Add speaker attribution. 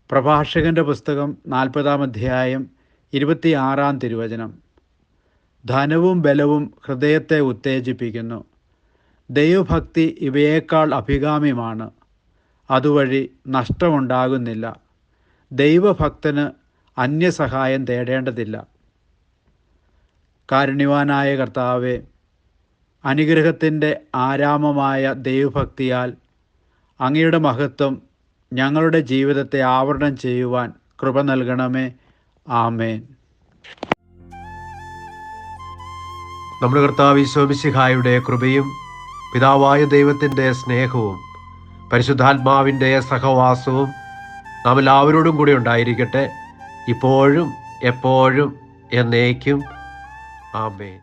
Speaker 1: പ്രഭാഷകൻ്റെ പുസ്തകം 40-ാം അധ്യായം 26-ാം തിരുവചനം. ധനവും ബലവും ഹൃദയത്തെ ഉത്തേജിപ്പിക്കുന്നു. ദൈവഭക്തി ഇവയേക്കാൾ അഭികാമ്യമാണ്. അതുവഴി നഷ്ടമുണ്ടാകുന്നില്ല. ദൈവഭക്തന് അന്യസഹായം തേടേണ്ടതില്ല. കാരുണ്യവാനായ കർത്താവേ, അനുഗ്രഹത്തിൻ്റെ ആരാമമായ ദൈവഭക്തിയാൽ അങ്ങയുടെ മഹത്വം ഞങ്ങളുടെ ജീവിതത്തെ ആവരണം ചെയ്യുവാൻ കൃപ നൽകണമേ. ആമേൻ. നമ്മുടെ കർത്താവ് ഈശോ മിശിഹായുടെ കൃപയും പിതാവായ ദൈവത്തിൻ്റെ സ്നേഹവും പരിശുദ്ധാത്മാവിൻ്റെ സഹവാസവും നാം എല്ലാവരോടും കൂടി ഉണ്ടായിരിക്കട്ടെ, ഇപ്പോഴും എപ്പോഴും എന്നേക്കും. ആമേൻ.